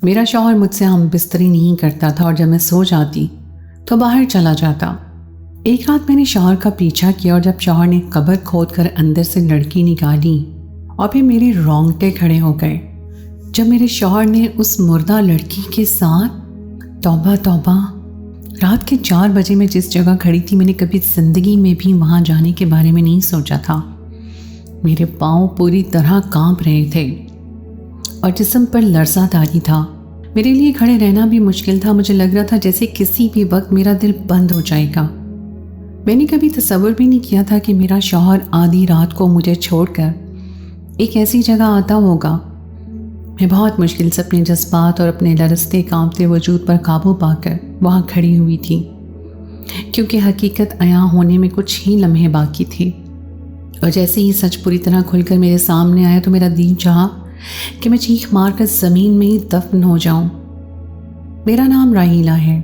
मेरा शौहर मुझसे हम बिस्तरी नहीं करता था और जब मैं सो जाती तो बाहर चला जाता। एक रात मैंने शौहर का पीछा किया और जब शौहर ने कब्र खोद कर अंदर से लड़की निकाली और फिर मेरे रोंगटे खड़े हो गए जब मेरे शौहर ने उस मुर्दा लड़की के साथ, तौबा तौबा, रात के 4 बजे मैं जिस जगह खड़ी थी मैंने कभी ज़िंदगी में भी वहाँ जाने के बारे में नहीं सोचा था। मेरे पाँव पूरी तरह कांप रहे थे और जिस्म पर लरसा तारी था। मेरे लिए खड़े रहना भी मुश्किल था। मुझे लग रहा था जैसे किसी भी वक्त मेरा दिल बंद हो जाएगा। मैंने कभी तसव्वुर भी नहीं किया था कि मेरा शौहर आधी रात को मुझे छोड़कर एक ऐसी जगह आता होगा। मैं बहुत मुश्किल से अपने जज्बात और अपने लरसते कांपते वजूद पर काबू पाकर वहाँ खड़ी हुई थी, क्योंकि हकीकत अयां होने में कुछ ही लम्हे बाकी थे। और जैसे ही सच पूरी तरह खुलकर मेरे सामने आया तो मेरा दिल चाहा कि मैं चीख मारकर ज़मीन में ही दफन हो जाऊं। मेरा नाम राहीला है।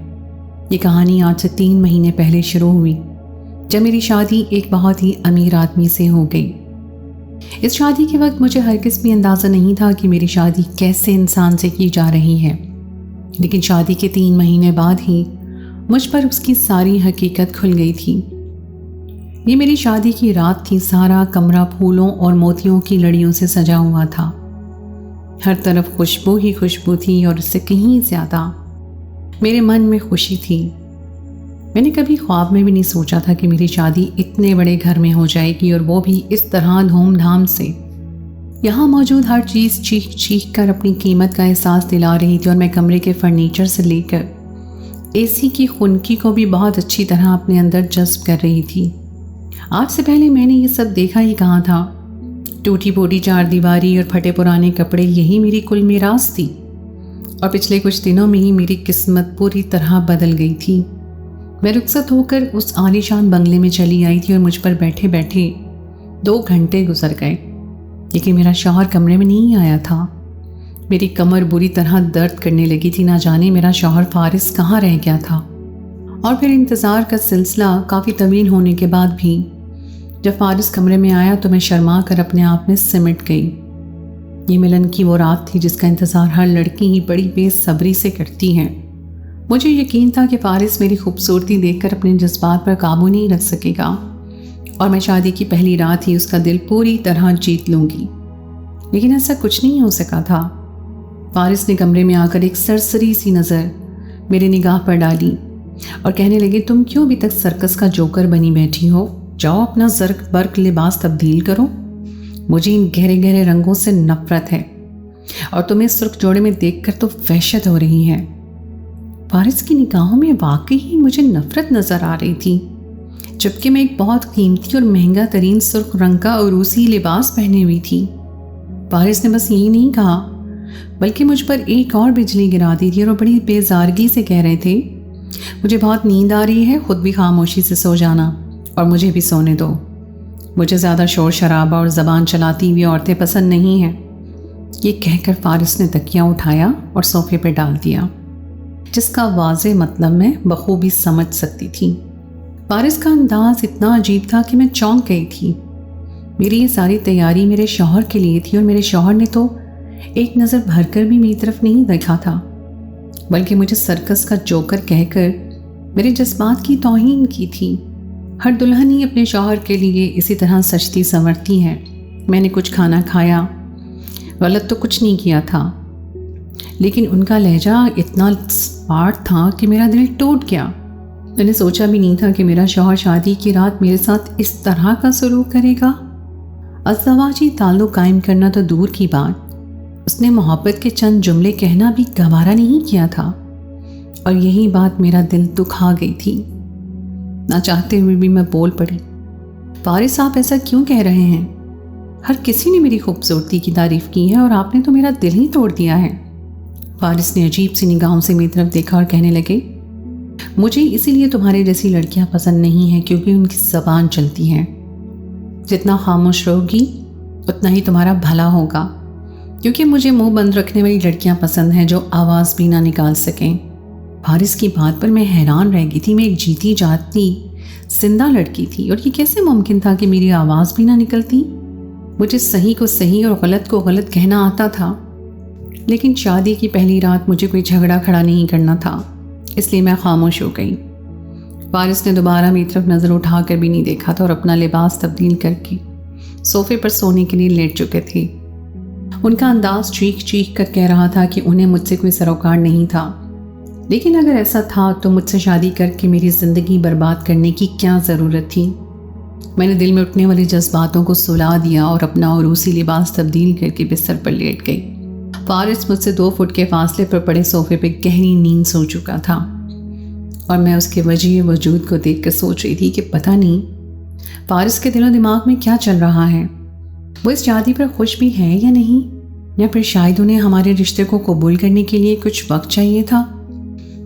ये कहानी आज से 3 महीने पहले शुरू हुई जब मेरी शादी एक बहुत ही अमीर आदमी से हो गई। इस शादी के वक्त मुझे हरगिज़ भी अंदाज़ा नहीं था कि मेरी शादी कैसे इंसान से की जा रही है, लेकिन शादी के 3 महीने बाद ही मुझ पर उसकी सारी हकीकत खुल गई थी। ये मेरी शादी की रात थी। सारा कमरा फूलों और मोतियों की लड़ियों से सजा हुआ था। हर तरफ खुशबू ही खुशबू थी और उससे कहीं ज़्यादा मेरे मन में खुशी थी। मैंने कभी ख्वाब में भी नहीं सोचा था कि मेरी शादी इतने बड़े घर में हो जाएगी, और वो भी इस तरह धूमधाम से। यहाँ मौजूद हर चीज़ चीख चीख कर अपनी कीमत का एहसास दिला रही थी और मैं कमरे के फर्नीचर से लेकर एसी की खुनकी को भी बहुत अच्छी तरह अपने अंदर जज्ब कर रही थी। आज से पहले मैंने ये सब देखा ही कहाँ था। टूटी फूटी 4 दीवारी और फटे पुराने कपड़े, यही मेरी कुल मीरास थी। और पिछले कुछ दिनों में ही मेरी किस्मत पूरी तरह बदल गई थी। मैं रुखसत होकर उस आलीशान बंगले में चली आई थी और मुझ पर बैठे बैठे 2 घंटे गुजर गए, लेकिन मेरा शौहर कमरे में नहीं आया था। मेरी कमर बुरी तरह दर्द करने लगी थी। ना जाने मेरा शौहर फारिस कहाँ रह गया था। और फिर इंतज़ार का सिलसिला काफ़ी तवील होने के बाद भी जब फारिस कमरे में आया तो मैं शर्मा कर अपने आप में सिमट गई। ये मिलन की वो रात थी जिसका इंतज़ार हर लड़की ही बड़ी बेसब्री से करती है। मुझे यकीन था कि फारिस मेरी खूबसूरती देखकर अपने जज्बात पर काबू नहीं रख सकेगा और मैं शादी की पहली रात ही उसका दिल पूरी तरह जीत लूँगी, लेकिन ऐसा कुछ नहीं हो सका था। फारिस ने कमरे में आकर एक सरसरी सी नज़र मेरी निगाह पर डाली और कहने लगे, तुम क्यों अभी तक सर्कस का जोकर बनी बैठी हो? जाओ अपना जर्क बर्क लिबास तब्दील करो। मुझे इन गहरे गहरे रंगों से नफरत है और तुम्हें सुर्ख जोड़े में देखकर तो वहशत हो रही है। फारिस की निगाहों में वाकई ही मुझे नफरत नज़र आ रही थी, जबकि मैं एक बहुत कीमती और महंगा तरीन सुर्ख रंग का उरूसी लिबास पहने हुई थी। फारिस ने बस यही नहीं कहा, बल्कि मुझ पर एक और बिजली गिरा दी थी और बड़ी बेजारगी से कह रहे थे, मुझे बहुत नींद आ रही है, खुद भी खामोशी से सो जाना और मुझे भी सोने दो। मुझे ज़्यादा शोर शराबा और ज़बान चलाती हुई औरतें पसंद नहीं हैं। ये कहकर फारिस ने तकिया उठाया और सोफे पर डाल दिया, जिसका वाज़े मतलब मैं बखूबी समझ सकती थी। फारिस का अंदाज इतना अजीब था कि मैं चौंक गई थी। मेरी ये सारी तैयारी मेरे शौहर के लिए थी और मेरे शौहर ने तो एक नज़र भरकर भी मेरी तरफ नहीं देखा था, बल्कि मुझे सर्कस का जोकर कहकर मेरे जज्बात की तौहीन की थी। हर दुल्हन ही अपने शौहर के लिए इसी तरह सजती संवरती है। मैंने कुछ खाना खाया, गलत तो कुछ नहीं किया था, लेकिन उनका लहजा इतना स्पार्ट था कि मेरा दिल टूट गया। मैंने सोचा भी नहीं था कि मेरा शौहर शादी की रात मेरे साथ इस तरह का सलूक करेगा। अज़दवाजी ताल्लुक़ कायम करना तो दूर की बात, उसने मोहब्बत के चंद जुमले कहना भी गवारा नहीं किया था, और यही बात मेरा दिल दुखा गई थी। ना चाहते हुए भी मैं बोल पड़ी, फारिस आप ऐसा क्यों कह रहे हैं? हर किसी ने मेरी खूबसूरती की तारीफ़ की है और आपने तो मेरा दिल ही तोड़ दिया है। फारिस ने अजीब सी निगाहों से मेरी तरफ देखा और कहने लगे, मुझे इसीलिए तुम्हारे जैसी लड़कियां पसंद नहीं हैं क्योंकि उनकी ज़बान चलती है। जितना खामोश रहोगी उतना ही तुम्हारा भला होगा, क्योंकि मुझे मुंह बंद रखने वाली लड़कियां पसंद हैं जो आवाज़ भी ना निकाल सकें। फारिस की बात पर मैं हैरान रह गई थी। मैं एक जीती जागती जिंदा लड़की थी और ये कैसे मुमकिन था कि मेरी आवाज़ भी ना निकलती? मुझे सही को सही और गलत को गलत कहना आता था। لیکن شادی کی پہلی رات مجھے کوئی جھگڑا کھڑا نہیں کرنا تھا، اس لیے میں خاموش ہو گئی۔ فارس نے دوبارہ میری طرف نظر اٹھا کر بھی نہیں دیکھا تھا اور اپنا لباس تبدیل کر کے صوفے پر سونے کے لیے لیٹ چکے تھے۔ ان کا انداز چیخ چیخ کر کہہ رہا تھا کہ انہیں مجھ سے کوئی سروکار نہیں تھا، لیکن اگر ایسا تھا تو مجھ سے شادی کر کے میری زندگی برباد کرنے کی کیا ضرورت تھی؟ میں نے دل میں اٹھنے والے جذباتوں کو سلا دیا اور اپنا عروسی لباس تبدیل کر کے بستر پر لیٹ گئی۔ فارس مجھ سے 2 فٹ کے فاصلے پر پڑے صوفے پہ گہری نیند سو چکا تھا اور میں اس کے وجہ وجود کو دیکھ کر سوچ رہی تھی کہ پتہ نہیں فارس کے دل و دماغ میں کیا چل رہا ہے۔ وہ اس شادی پر خوش بھی ہے یا نہیں، یا پھر شاید انہیں ہمارے رشتے کو قبول کرنے کے لیے کچھ وقت چاہیے تھا۔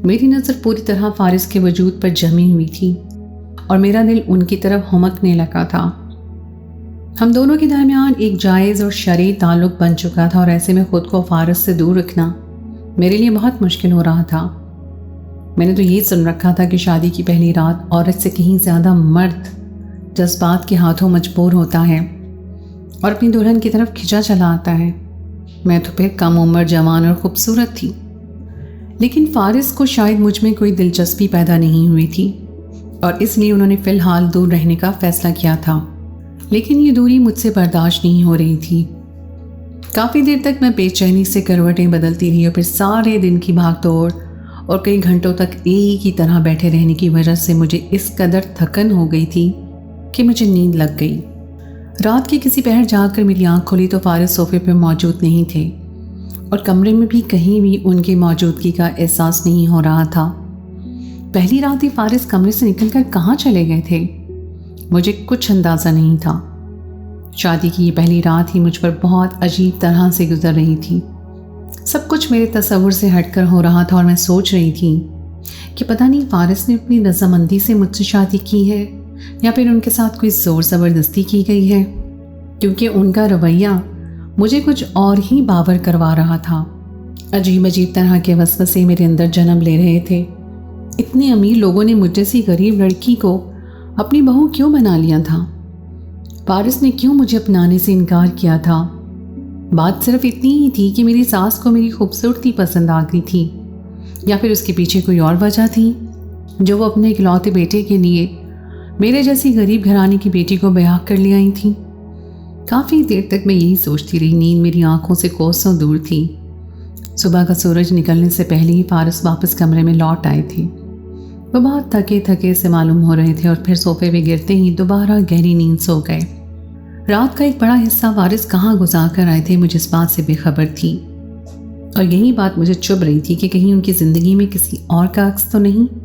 میری نظر پوری طرح فارس کے وجود پر جمی ہوئی تھی اور میرا دل ان کی طرف ہمکنے لگا تھا۔ ہم دونوں کے درمیان ایک جائز اور شرعی تعلق بن چکا تھا اور ایسے میں خود کو فارس سے دور رکھنا میرے لیے بہت مشکل ہو رہا تھا۔ میں نے تو یہ سن رکھا تھا کہ شادی کی پہلی رات عورت سے کہیں زیادہ مرد جذبات کے ہاتھوں مجبور ہوتا ہے اور اپنی دلہن کی طرف کھینچا چلا آتا ہے۔ میں تو پھر کم عمر، جوان اور خوبصورت تھی، لیکن فارس کو شاید مجھ میں کوئی دلچسپی پیدا نہیں ہوئی تھی اور اس لیے انہوں نے فی الحال دور رہنے کا فیصلہ کیا تھا۔ لیکن یہ دوری مجھ سے برداشت نہیں ہو رہی تھی۔ کافی دیر تک میں بے چینی سے کروٹیں بدلتی رہی اور پھر سارے دن کی بھاگ دوڑ اور کئی گھنٹوں تک ایک ہی طرح بیٹھے رہنے کی وجہ سے مجھے اس قدر تھکن ہو گئی تھی کہ مجھے نیند لگ گئی۔ رات کے کسی پہر جاگ کر میری آنکھ کھلی تو فارس صوفے پہ موجود نہیں تھے اور کمرے میں بھی کہیں بھی ان کی موجودگی کا احساس نہیں ہو رہا تھا۔ پہلی رات ہی فارس کمرے سے نکل کر کہاں چلے گئے تھے؟ مجھے کچھ اندازہ نہیں تھا۔ شادی کی یہ پہلی رات ہی مجھ پر بہت عجیب طرح سے گزر رہی تھی۔ سب کچھ میرے تصور سے ہٹ کر ہو رہا تھا اور میں سوچ رہی تھی کہ پتہ نہیں فارس نے اپنی رضامندی سے مجھ سے شادی کی ہے یا پھر ان کے ساتھ کوئی زور زبردستی کی گئی ہے، کیونکہ ان کا رویہ مجھے کچھ اور ہی باور کروا رہا تھا۔ عجیب عجیب طرح کے وسوسے میرے اندر جنم لے رہے تھے۔ اتنے امیر لوگوں نے مجھ جیسی غریب لڑکی کو اپنی بہو کیوں بنا لیا تھا؟ فارس نے کیوں مجھے اپنانے سے انکار کیا تھا؟ بات صرف اتنی ہی تھی کہ میری ساس کو میری خوبصورتی پسند آ گئی تھی، یا پھر اس کے پیچھے کوئی اور وجہ تھی جو وہ اپنے اکلوتے بیٹے کے لیے میرے جیسی غریب گھرانے کی بیٹی کو بیاہ کر لے آئی تھی۔ کافی دیر تک میں یہی سوچتی رہی۔ نیند میری آنکھوں سے کوسوں دور تھی۔ صبح کا سورج نکلنے سے پہلے ہی فارس واپس کمرے میں لوٹ آئے تھے۔ وہ بہت تھکے تھکے سے معلوم ہو رہے تھے اور پھر صوفے پہ گرتے ہی دوبارہ گہری نیند سو گئے۔ رات کا ایک بڑا حصہ فارس کہاں گزار کر آئے تھے مجھے اس بات سے بے خبر تھی، اور یہی بات مجھے چبھ رہی تھی کہ کہیں ان کی زندگی میں کسی اور کا عکس تو نہیں۔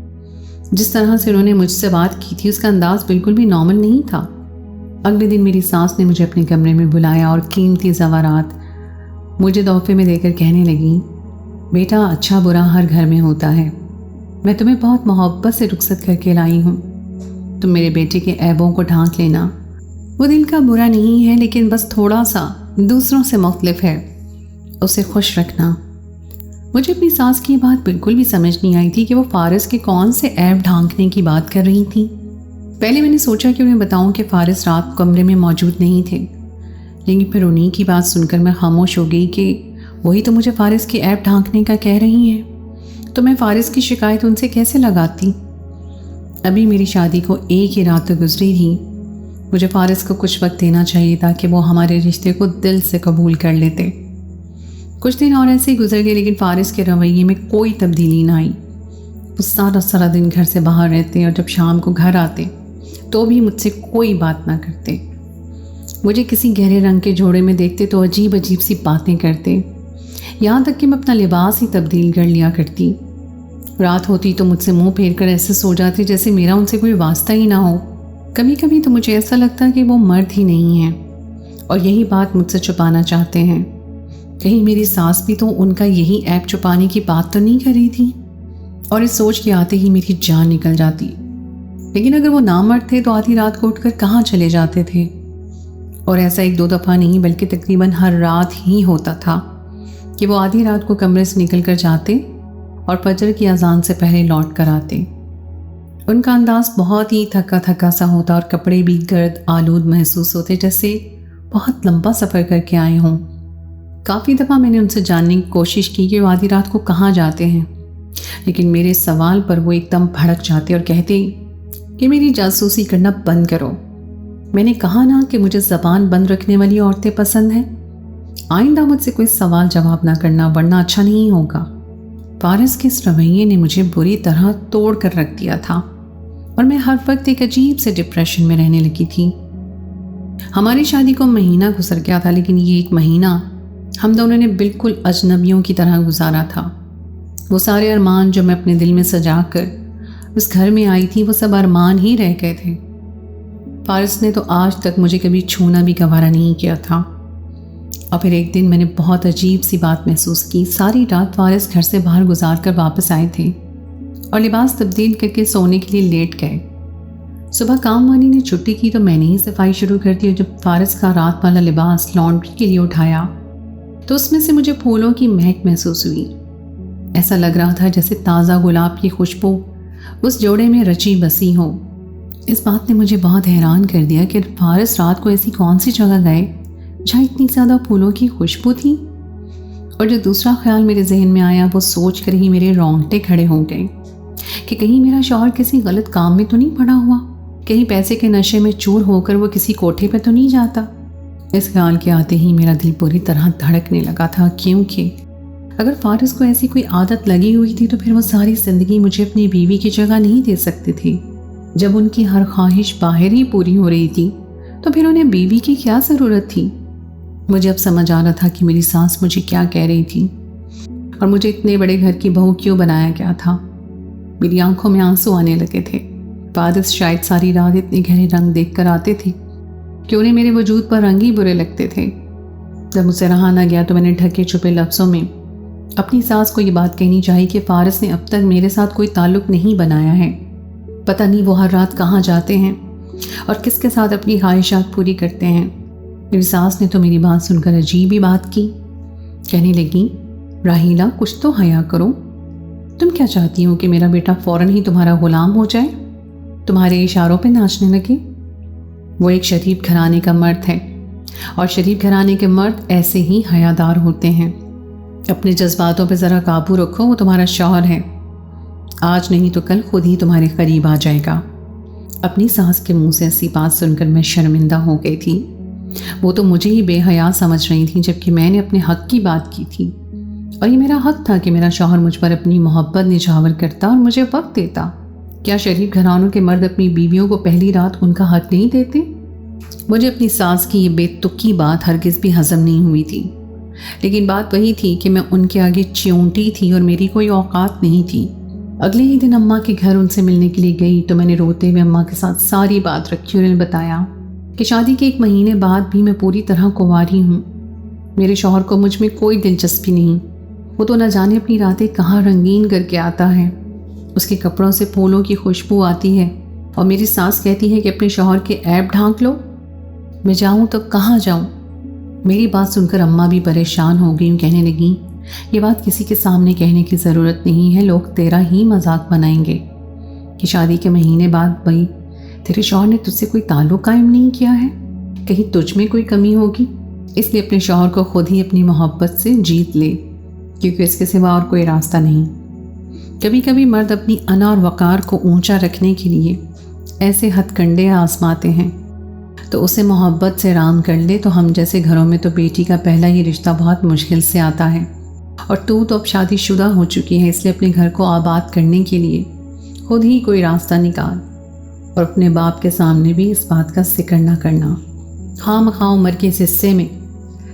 جس طرح سے انہوں نے مجھ سے بات کی تھی اس کا انداز بالکل بھی نارمل نہیں تھا۔ اگلے دن میری ساس نے مجھے اپنے کمرے میں بلایا اور قیمتی زیورات مجھے تحفے میں دے کر کہنے لگی، بیٹا اچھا برا ہر گھر میں ہوتا ہے، میں تمہیں بہت محبت سے رخصت کر کے لائی ہوں، تم میرے بیٹے کے عیبوں کو ڈھانک لینا، وہ دل کا برا نہیں ہے لیکن بس تھوڑا سا دوسروں سے مختلف ہے، اسے خوش رکھنا۔ مجھے اپنی ساس کی بات بالکل بھی سمجھ نہیں آئی تھی کہ وہ فارس کے کون سے عیب ڈھانکنے کی بات کر رہی تھی۔ پہلے میں نے سوچا کہ انہیں بتاؤں کہ فارس رات کمرے میں موجود نہیں تھے، لیکن پھر انہیں کی بات سن کر میں خاموش ہو گئی کہ وہی تو مجھے فارس کے عیب ڈھانکنے کا کہہ رہی ہیں، تو میں فارس کی شکایت ان سے کیسے لگاتی؟ ابھی میری شادی کو ایک ہی رات تو گزری تھی، مجھے فارس کو کچھ وقت دینا چاہیے تھا کہ وہ ہمارے رشتے کو دل سے قبول کر لیتے۔ کچھ دن اور ایسے ہی گزر گئے لیکن فارس کے رویے میں کوئی تبدیلی نہ آئی۔ وہ سارا دن گھر سے باہر رہتے اور جب شام کو گھر آتے تو بھی مجھ سے کوئی بات نہ کرتے۔ مجھے کسی گہرے رنگ کے جوڑے میں دیکھتے تو عجیب عجیب سی باتیں کرتے، یہاں تک کہ میں اپنا لباس ہی تبدیل کر لیا کرتی۔ رات ہوتی تو مجھ سے منہ پھیر کر ایسے سو جاتے جیسے میرا ان سے کوئی واسطہ ہی نہ ہو۔ کبھی کبھی تو مجھے ایسا لگتا کہ وہ مرد ہی نہیں ہیں اور یہی بات مجھ سے چھپانا چاہتے ہیں۔ کہیں میری ساس بھی تو ان کا یہی عیب چھپانے کی بات تو نہیں کر رہی تھی؟ اور اس سوچ کے آتے ہی میری جان نکل جاتی۔ لیکن اگر وہ نامرد تھے تو آدھی رات کو اٹھ کر کہاں چلے جاتے تھے؟ اور ایسا ایک دو دفعہ نہیں بلکہ تقریباً ہر رات ہی ہوتا تھا کہ وہ آدھی رات کو کمرے سے نکل کر جاتے اور فجر کی اذان سے پہلے لوٹ کر آتے۔ ان کا انداز بہت ہی تھکا تھکا سا ہوتا اور کپڑے بھی گرد آلود محسوس ہوتے، جیسے بہت لمبا سفر کر کے آئے ہوں۔ काफ़ी दफ़ा मैंने उनसे जानने की कोशिश की कि वो आधी रात को कहाँ जाते हैं, लेकिन मेरे सवाल पर वो एकदम भड़क जाते और कहते कि मेरी जासूसी करना बंद करो। मैंने कहा ना कि मुझे ज़बान बंद रखने वाली औरतें पसंद हैं। आइंदा मुझसे कोई सवाल जवाब ना करना, वरना अच्छा नहीं होगा। फारिस के इस रवैये ने मुझे बुरी तरह तोड़ कर रख दिया था और मैं हर वक्त एक अजीब से डिप्रेशन में रहने लगी थी। हमारी शादी को महीना गुजर गया था, लेकिन ये एक महीना हम दोनों ने बिल्कुल अजनबियों की तरह गुजारा था। वो सारे अरमान जो मैं अपने दिल में सजा कर उस घर में आई थी, वो सब अरमान ही रह गए थे। फारिस ने तो आज तक मुझे कभी छूना भी गवारा नहीं किया था। और फिर एक दिन मैंने बहुत अजीब सी बात महसूस की। सारी रात फारिस घर से बाहर गुजार कर वापस आए थे और लिबास तब्दील करके सोने के लिए लेट गए। सुबह काम वाली ने छुट्टी की तो मैंने ही सफाई शुरू कर दी। और जब फारिस का रात वाला लिबास लॉन्ड्री के लिए उठाया तो उसमें से मुझे फूलों की महक महसूस हुई। ऐसा लग रहा था जैसे ताज़ा गुलाब की खुशबू उस जोड़े में रची बसी हो। इस बात ने मुझे बहुत हैरान कर दिया कि फारिस रात को ऐसी कौन सी जगह गए जहाँ इतनी ज़्यादा फूलों की खुशबू थी। और जो दूसरा ख्याल मेरे जहन में आया वो सोच कर ही मेरे रोंगटे खड़े हो गए कि कहीं मेरा शौहर किसी गलत काम में तो नहीं पड़ा हुआ, कहीं पैसे के नशे में चूर होकर वो किसी कोठे पे तो नहीं जाता। इस ख्याल के आते ही मेरा दिल पूरी तरह धड़कने लगा था, क्योंकि अगर फारिस को ऐसी कोई आदत लगी हुई थी तो फिर वो सारी ज़िंदगी मुझे अपनी बीवी की जगह नहीं दे सकते थे। जब उनकी हर ख्वाहिश बाहर ही पूरी हो रही थी तो फिर उन्हें बीवी की क्या ज़रूरत थी। मुझे अब समझ आ रहा था कि मेरी सास मुझे क्या कह रही थी और मुझे इतने बड़े घर की बहू क्यों बनाया गया था। मेरी आंखों में आंसू आने लगे थे। फारिस शायद सारी रात इतने गहरे रंग देख कर आते थे कि उन्हें मेरे वजूद पर रंग ही बुरे लगते थे। जब मुझसे रहा ना गया तो मैंने ढके छुपे लफ्ज़ों में अपनी सास को ये बात कहनी चाहिए कि फारिस ने अब तक मेरे साथ कोई ताल्लुक़ नहीं बनाया है। पता नहीं वो हर रात कहाँ जाते हैं और किसके साथ अपनी ख्वाहिशात पूरी करते हैं। मेरी सास ने तो मेरी बात सुनकर अजीब ही बात की। कहने लगी, राहीला कुछ तो हया करो। तुम क्या चाहती हो कि मेरा बेटा फ़ौरन ही तुम्हारा गुलाम हो जाए, तुम्हारे इशारों पे नाचने लगे? वो एक शरीफ घराने का मर्द है और शरीफ घराने के मर्द ऐसे ही हयादार होते हैं। अपने जज्बातों पे ज़रा काबू रखो, वो तुम्हारा शौहर है। आज नहीं तो कल खुद ही तुम्हारे करीब आ जाएगा। अपनी सास के मुंह से ऐसी बात सुनकर मैं शर्मिंदा हो गई थी। वो तो मुझे ही बेहया समझ रही थी, जबकि मैंने अपने हक की बात की थी और ये मेरा हक था कि मेरा शौहर मुझ पर अपनी मोहब्बत निछावर करता और मुझे वक्त देता। क्या शरीफ घरानों के मर्द अपनी बीवियों को पहली रात उनका हक नहीं देते? मुझे अपनी सास की ये बेतुकी बात हरगिज़ भी हजम नहीं हुई थी, लेकिन बात वही थी कि मैं उनके आगे चिऊंटी थी और मेरी कोई औकात नहीं थी। अगले ही दिन अम्मा के घर उनसे मिलने के लिए गई तो मैंने रोते हुए अम्मा के साथ सारी बात रखी और उन्हें बताया कि शादी के 1 महीने बाद भी मैं पूरी तरह कुंवारी हूँ। मेरे शौहर को मुझ में कोई दिलचस्पी नहीं। वो तो न जाने अपनी रातें कहाँ रंगीन करके आता है। उसके कपड़ों से फूलों की खुशबू आती है और मेरी सास कहती है कि अपने शौहर के ऐब ढांक लो। मैं जाऊँ तो कहाँ जाऊँ? मेरी बात सुनकर अम्मा भी परेशान हो गई। कहने लगी, ये बात किसी के सामने कहने की ज़रूरत नहीं है, लोग तेरा ही मजाक बनाएंगे कि शादी के महीने बाद भाई तेरे शौहर ने तुझसे कोई ताल्लुक़ कायम नहीं किया है, कहीं तुझ में कोई कमी होगी। इसलिए अपने शौहर को खुद ही अपनी मोहब्बत से जीत ले, क्योंकि इसके सिवा और कोई रास्ता नहीं। कभी कभी मर्द अपनी अना और वक़ार को ऊंचा रखने के लिए ऐसे हथकंडे आजमाते हैं, तो उसे मोहब्बत से राम कर ले। तो हम जैसे घरों में तो बेटी का पहला ही रिश्ता बहुत मुश्किल से आता है और तू तो अब शादीशुदा हो चुकी है, इसलिए अपने घर को आबाद करने के लिए खुद ही कोई रास्ता निकाल और अपने बाप के सामने भी इस बात का जिक्र न करना। खामखा उम्र के इस हिस्से में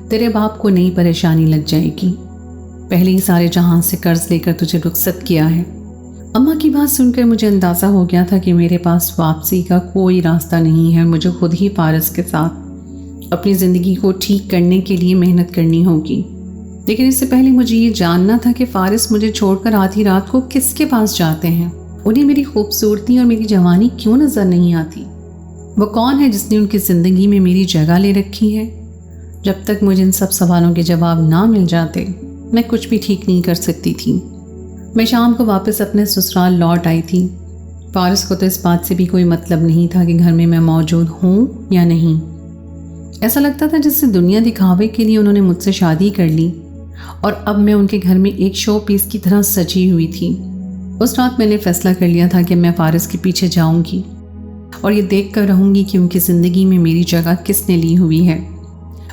तेरे बाप को नई परेशानी लग जाएगी। पहले ही सारे जहां से कर्ज लेकर तुझे रुखसत किया है। अम्मा की बात सुनकर मुझे अंदाज़ा हो गया था कि मेरे पास वापसी का कोई रास्ता नहीं है। मुझे खुद ही फारिस के साथ अपनी ज़िंदगी को ठीक करने के लिए मेहनत करनी होगी। लेकिन इससे पहले मुझे ये जानना था कि फारिस मुझे छोड़कर आधी रात को किसके पास जाते हैं। उन्हें मेरी खूबसूरती और मेरी जवानी क्यों नज़र नहीं आती? वो कौन है जिसने उनकी ज़िंदगी में मेरी जगह ले रखी है? जब तक मुझे इन सब सवालों के जवाब ना मिल जाते मैं कुछ भी ठीक नहीं कर सकती थी। मैं शाम को वापस अपने ससुराल लौट आई थी। फारिस को तो इस बात से भी कोई मतलब नहीं था कि घर में मैं मौजूद हूँ या नहीं। ऐसा लगता था जैसे दुनिया दिखावे के लिए उन्होंने मुझसे शादी कर ली और अब मैं उनके घर में एक शो पीस की तरह सजी हुई थी। उस रात मैंने फैसला कर लिया था कि मैं फारिस के पीछे जाऊंगी और ये देख कर रहूँगी कि उनकी ज़िंदगी में मेरी जगह किसने ली हुई है।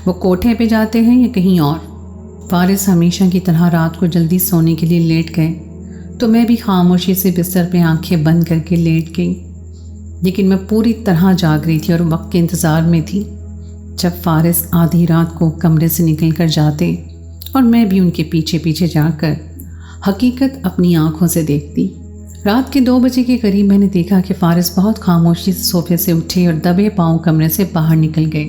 वो कोठे पे जाते हैं या कहीं और। फारिस हमेशा की तरह रात को जल्दी सोने के लिए लेट गए तो मैं भी खामोशी से बिस्तर पे आंखें बंद करके लेट गई। लेकिन मैं पूरी तरह जाग रही थी और वक्त के इंतज़ार में थी जब फारिस आधी रात को कमरे से निकल कर जाते और मैं भी उनके पीछे पीछे जाकर हकीकत अपनी आंखों से देखती। रात के 2 बजे के करीब मैंने देखा कि फारिस बहुत खामोशी से सोफे से उठे और दबे पांव कमरे से बाहर निकल गए।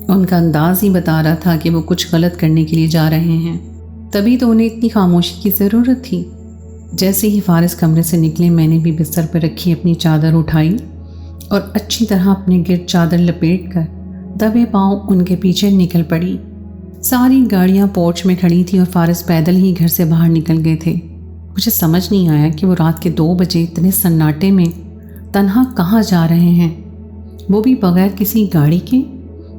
उनका अंदाज ही बता रहा था कि वो कुछ गलत करने के लिए जा रहे हैं, तभी तो उन्हें इतनी खामोशी की ज़रूरत थी। जैसे ही फारिस कमरे से निकले मैंने भी बिस्तर पर रखी अपनी चादर उठाई और अच्छी तरह अपने गिर्द चादर लपेट कर दबे पांव उनके पीछे निकल पड़ी। सारी गाड़ियां पोर्च में खड़ी थी और फारिस पैदल ही घर से बाहर निकल गए थे। मुझे समझ नहीं आया कि वो रात के 2 बजे इतने सन्नाटे में तन्हा कहाँ जा रहे हैं, वो भी बगैर किसी गाड़ी के।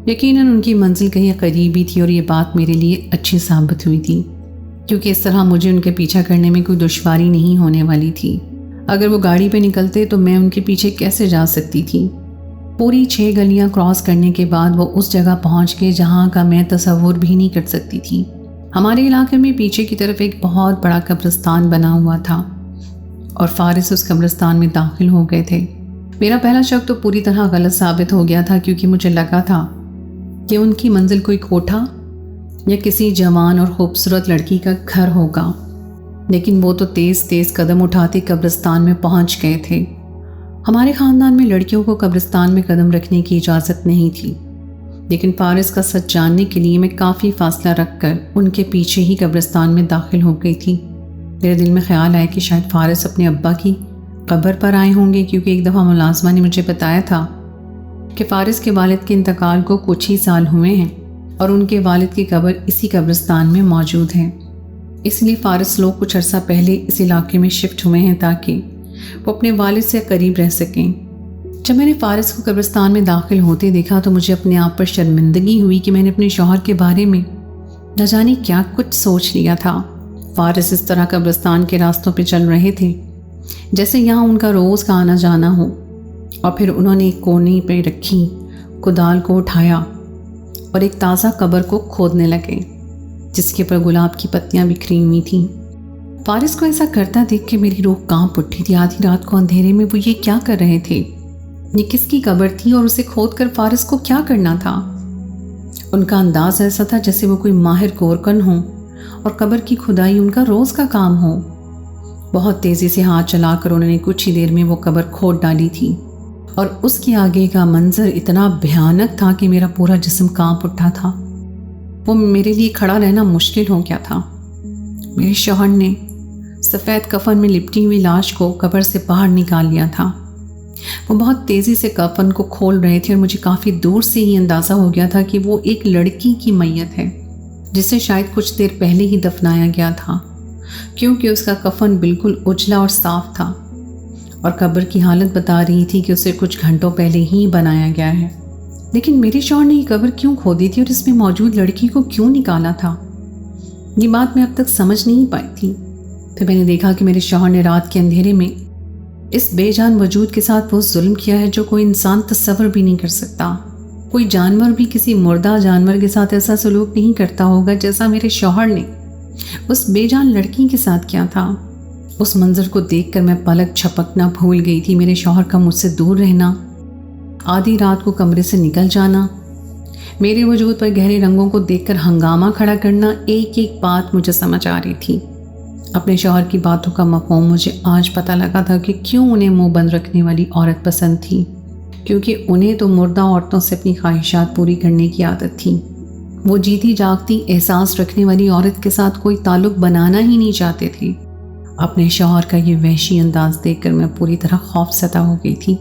यकीनन उनकी मंजिल कहीं करीब ही थी और ये बात मेरे लिए अच्छी साबित हुई थी क्योंकि इस तरह मुझे उनके पीछा करने में कोई दुश्वारी नहीं होने वाली थी। अगर वो गाड़ी पे निकलते तो मैं उनके पीछे कैसे जा सकती थी। पूरी 6 गलियां क्रॉस करने के बाद वो उस जगह पहुंच गए जहां का मैं तसव्वुर भी नहीं कर सकती थी। हमारे इलाके में पीछे की तरफ एक बहुत बड़ा कब्रिस्तान बना हुआ था और फारिस उस कब्रिस्तान में दाखिल हो गए थे। मेरा पहला शक तो पूरी तरह गलत साबित हो गया था क्योंकि मुझे लगा था कि उनकी मंजिल कोई कोठा या किसी जवान और खूबसूरत लड़की का घर होगा, लेकिन वो तो तेज़ तेज़ कदम उठाते कब्रिस्तान में पहुंच गए थे। हमारे ख़ानदान में लड़कियों को कब्रिस्तान में कदम रखने की इजाज़त नहीं थी, लेकिन फारिस का सच जानने के लिए मैं काफ़ी फासला रखकर उनके पीछे ही कब्रिस्तान में दाखिल हो गई थी। मेरे दिल में ख्याल आया कि शायद फारिस अपने अब्बा की कब्र पर आए होंगे क्योंकि एक दफ़ा मुलाजमा ने मुझे बताया था कि फारिस के वालिद के इंतकाल को कुछ ही साल हुए हैं और उनके वालिद की कब्र इसी कब्रिस्तान में मौजूद है। इसलिए फारिस लोग कुछ अर्सा पहले इस इलाके में शिफ्ट हुए हैं ताकि वो अपने वालिद से करीब रह सकें। जब मैंने फारिस को कब्रिस्तान में दाखिल होते देखा तो मुझे अपने आप पर शर्मिंदगी हुई कि मैंने अपने शौहर के बारे में न जाने क्या कुछ सोच लिया था। फारिस इस तरह कब्रिस्तान के रास्तों पर चल रहे थे जैसे यहाँ उनका रोज़ का आना जाना हो, और फिर उन्होंने एक कोने पे रखी कुदाल को उठाया और एक ताज़ा कब्र को खोदने लगे जिसके पर गुलाब की पत्तियां बिखरी हुई थीं। फारिस को ऐसा करता देख के मेरी रूह कांप उठी थी। आधी रात को अंधेरे में वो ये क्या कर रहे थे? ये किसकी कब्र थी और उसे खोद कर फारिस को क्या करना था? उनका अंदाज ऐसा था जैसे वो कोई माहिर गोरकन हो और कब्र की खुदाई उनका रोज़ का काम हो। बहुत तेज़ी से हाथ चलाकर उन्होंने कुछ ही देर में वो कब्र खोद डाली थी और उसके आगे का मंजर इतना भयानक था कि मेरा पूरा जिस्म कांप उठा था। वो मेरे लिए खड़ा रहना मुश्किल हो गया था। मेरे शौहर ने सफ़ेद कफन में लिपटी हुई लाश को कब्र से बाहर निकाल लिया था। वो बहुत तेज़ी से कफन को खोल रहे थे और मुझे काफ़ी दूर से ही अंदाज़ा हो गया था कि वो एक लड़की की मैयत है जिसे शायद कुछ देर पहले ही दफनाया गया था क्योंकि उसका कफन बिल्कुल उजला और साफ था और कब्र की हालत बता रही थी कि उसे कुछ घंटों पहले ही बनाया गया है। लेकिन मेरे शौहर ने ये कब्र क्यों खोदी थी और इसमें मौजूद लड़की को क्यों निकाला था? ये बात मैं अब तक समझ नहीं पाई थी। फिर मैंने देखा कि मेरे शौहर ने रात के अंधेरे में इस बेजान वजूद के साथ वो जुल्म किया है जो कोई इंसान तस्वर भी नहीं कर सकता। कोई जानवर भी किसी मुर्दा जानवर के साथ ऐसा सलूक नहीं करता होगा जैसा मेरे शौहर ने उस बेजान लड़की के साथ किया था। उस मंजर को देखकर मैं पलक झपकना भूल गई थी। मेरे शौहर का मुझसे दूर रहना, आधी रात को कमरे से निकल जाना, मेरे वजूद पर गहरे रंगों को देखकर हंगामा खड़ा करना, एक एक बात मुझे समझ आ रही थी। अपने शौहर की बातों का मफ़हूम मुझे आज पता लगा था कि क्यों उन्हें मुंह बंद रखने वाली औरत पसंद थी, क्योंकि उन्हें तो मुर्दा औरतों से अपनी ख्वाहिशात पूरी करने की आदत थी। वो जीती जागती एहसास रखने वाली औरत के साथ कोई ताल्लुक़ बनाना ही नहीं चाहते थे। अपने शौहर का ये वहशी अंदाज देखकर मैं पूरी तरह खौफज़दा हो गई थी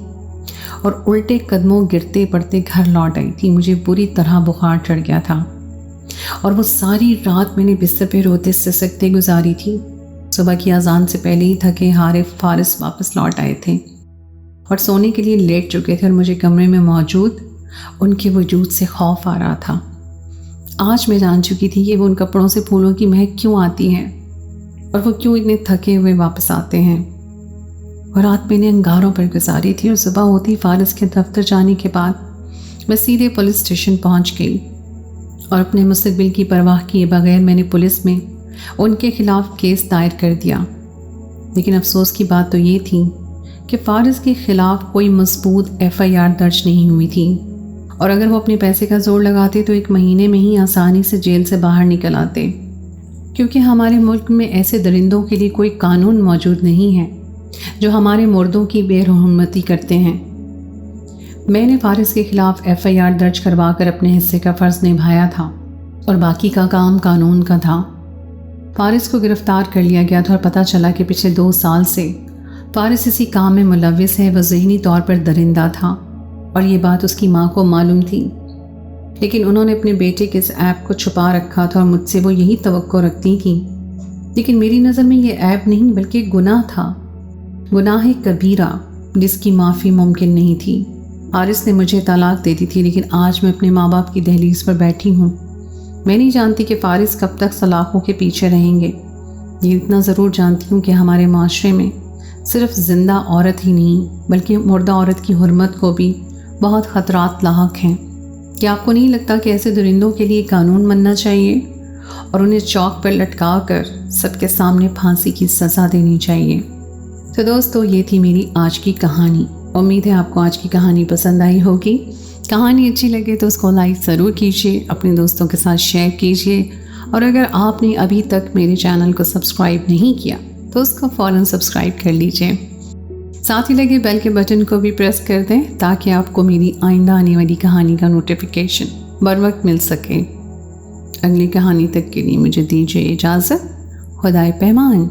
और उल्टे कदमों गिरते पड़ते घर लौट आई थी। मुझे बुरी तरह बुखार चढ़ गया था और वो सारी रात मैंने बिस्तर पे रोते सिसकते गुजारी थी। सुबह की अजान से पहले ही थके हारे फारिस वापस लौट आए थे और सोने के लिए लेट चुके थे और मुझे कमरे में मौजूद ان کے وجود سے خوف آ رہا تھا۔ آج میں جان چکی تھی کہ وہ ان کپڑوں سے پھولوں کی مہک کیوں آتی ہے اور وہ کیوں اتنے تھکے ہوئے واپس آتے ہیں۔ اور رات میں نے انگاروں پر گزاری تھی، اور صبح ہوتی فارس کے دفتر جانے کے بعد میں سیدھے پولیس اسٹیشن پہنچ گئی، اور اپنے مستقبل کی پرواہ کیے بغیر میں نے پولیس میں ان کے خلاف کیس دائر کر دیا۔ لیکن افسوس کی بات تو یہ تھی کہ فارس کے خلاف کوئی مضبوط FIR درج نہیں ہوئی تھی، اور اگر وہ اپنے پیسے کا زور لگاتے تو 1 مہینے میں ہی آسانی سے جیل سے باہر نکل آتے، کیونکہ ہمارے ملک میں ایسے درندوں کے لیے کوئی قانون موجود نہیں ہے جو ہمارے مردوں کی بے رحمتی کرتے ہیں۔ میں نے فارس کے خلاف FIR درج کروا کر اپنے حصے کا فرض نبھایا تھا، اور باقی کا کام قانون کا تھا۔ فارس کو گرفتار کر لیا گیا تھا، اور پتہ چلا کہ پچھلے 2 سال سے فارس اسی کام میں ملوث ہے۔ وہ ذہنی طور پر درندہ تھا، اور یہ بات اس کی ماں کو معلوم تھی، لیکن انہوں نے اپنے بیٹے کے اس عیب کو چھپا رکھا تھا، اور مجھ سے وہ یہی توقع رکھتی تھیں۔ لیکن میری نظر میں یہ عیب نہیں بلکہ گناہ تھا، گناہ کبیرہ جس کی معافی ممکن نہیں تھی۔ فارس نے مجھے طلاق دے دی تھی، لیکن آج میں اپنے ماں باپ کی دہلیز پر بیٹھی ہوں۔ میں نہیں جانتی کہ فارس کب تک سلاخوں کے پیچھے رہیں گے۔ یہ اتنا ضرور جانتی ہوں کہ ہمارے معاشرے میں صرف زندہ عورت ہی نہیں بلکہ مردہ عورت کی حرمت کو بھی بہت خطرات لاحق ہیں۔ کیا آپ کو نہیں لگتا کہ ایسے درندوں کے لیے قانون بننا چاہیے اور انہیں چوک پر لٹکا کر سب کے سامنے پھانسی کی سزا دینی چاہیے؟ تو دوستو، یہ تھی میری آج کی کہانی۔ امید ہے آپ کو آج کی کہانی پسند آئی ہوگی۔ کہانی اچھی لگے تو اس کو لائک ضرور کیجیے، اپنے دوستوں کے ساتھ شیئر کیجیے، اور اگر آپ نے ابھی تک میرے چینل کو سبسکرائب نہیں کیا تو اس کو فوراً سبسکرائب کر لیجیے۔ ساتھ ہی لگے بیل کے بٹن کو بھی پریس کر دیں تاکہ آپ کو میری آئندہ آنے والی کہانی کا نوٹیفیکیشن بر وقت مل سکے۔ اگلی کہانی تک کے لیے مجھے دیجیے اجازت۔ خدائے پیمان۔